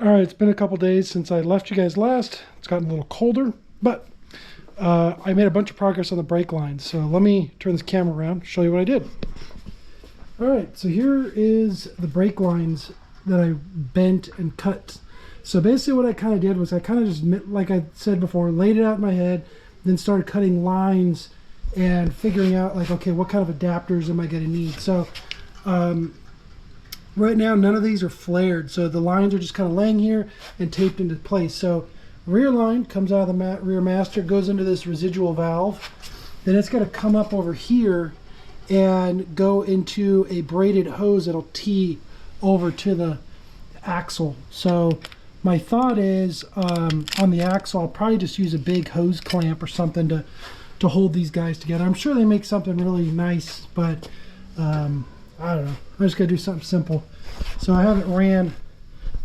All right, it's been a couple days since I left you guys last. It's gotten a little colder, but I made a bunch of progress on the brake lines. So let me turn this camera around, show you what I did. All right, so here is the brake lines that I bent and cut. So basically what I kind of did was I kind of just, like I said before, laid it out in my head, then started cutting lines and figuring out like, okay, what kind of adapters am I going to need? So right now, none of these are flared, so the lines are just kind of laying here and taped into place. So rear line comes out of the rear master, goes into this residual valve. Then it's going to come up over here and go into a braided hose that'll tee over to the axle. So my thought is on the axle, I'll probably just use a big hose clamp or something to hold these guys together. I'm sure they make something really nice, but I don't know. I'm just gonna do something simple. So I have it ran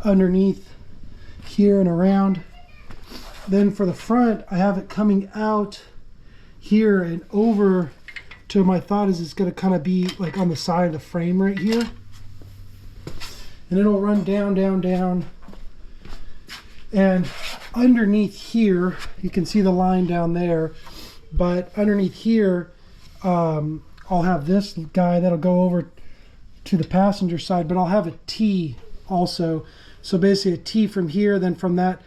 underneath here and around. Then for the front, I have it coming out here and over to, my thought is it's gonna kind of be like on the side of the frame right here. And it'll run down, down, down. And underneath here, you can see the line down there, but underneath here, I'll have this guy that'll go over to the passenger side, but I'll have a T also. So basically a T from here, then from that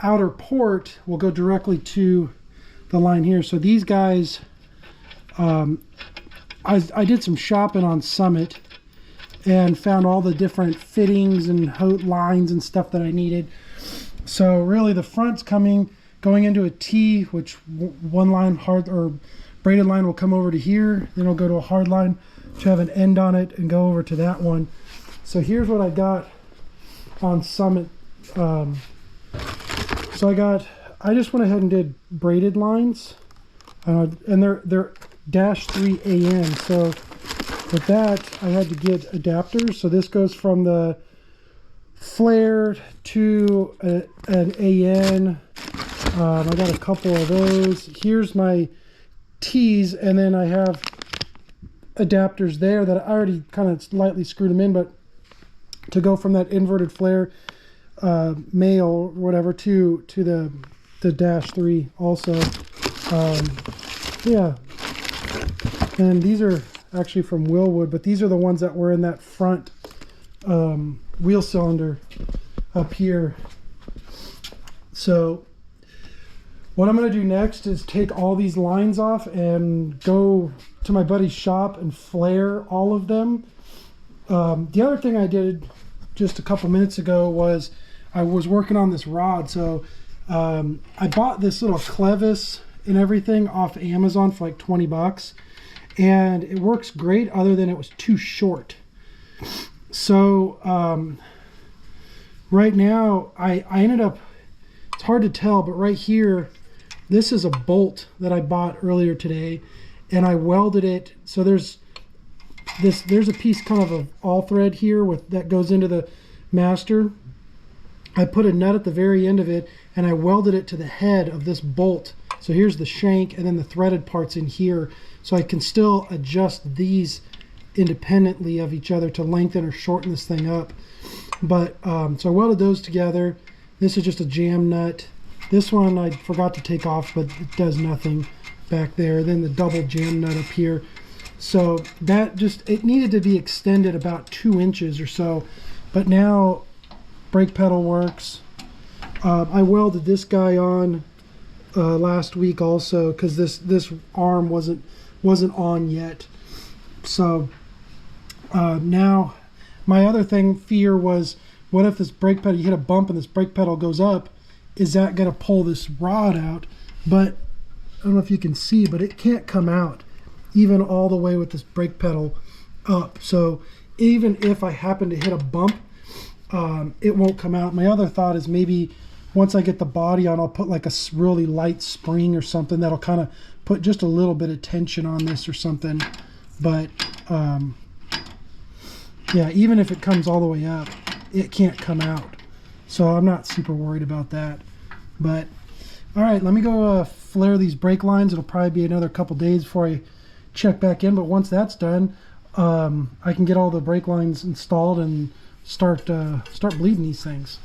outer port will go directly to the line here. So these guys, I did some shopping on Summit and found all the different fittings and lines and stuff that I needed. So really the front's going into a T, which one line hard or braided line will come over to here, then it'll go to a hard line to have an end on it and go over to that one. So here's what I got on Summit. So I just went ahead and did braided lines, and they're -3 AN. So with that, I had to get adapters. So this goes from the flare to an AN. I got a couple of those. Here's my T's, and then I have adapters there that I already kind of lightly screwed them in, but to go from that inverted flare male or whatever to the -3 also. Yeah, and these are actually from Willwood, but these are the ones that were in that front wheel cylinder up here. So what I'm going to do next is take all these lines off and go to my buddy's shop and flare all of them. The other thing I did just a couple minutes ago was I was working on this rod. So I bought this little clevis and everything off Amazon for like 20 bucks. And it works great other than it was too short. So right now I ended up, it's hard to tell, but right here, this is a bolt that I bought earlier today, and I welded it. So there's a piece kind of all thread here that goes into the master. I put a nut at the very end of it, and I welded it to the head of this bolt. So here's the shank, and then the threaded parts in here. So I can still adjust these independently of each other to lengthen or shorten this thing up. But so I welded those together. This is just a jam nut. This one I forgot to take off, but it does nothing back there. Then the double jam nut up here. So that it needed to be extended about 2 inches or so. But now brake pedal works. I welded this guy on last week also, because this arm wasn't on yet. So now my other fear was, what if this brake pedal, you hit a bump and this brake pedal goes up? Is that going to pull this rod out? But I don't know if you can see, but it can't come out even all the way with this brake pedal up. So even if I happen to hit a bump, it won't come out. My other thought is maybe once I get the body on, I'll put like a really light spring or something that'll kind of put just a little bit of tension on this or something. But yeah, even if it comes all the way up, it can't come out. So I'm not super worried about that. But all right, let me go flare these brake lines. It'll probably be another couple days before I check back in, but once that's done, I can get all the brake lines installed and start bleeding these things.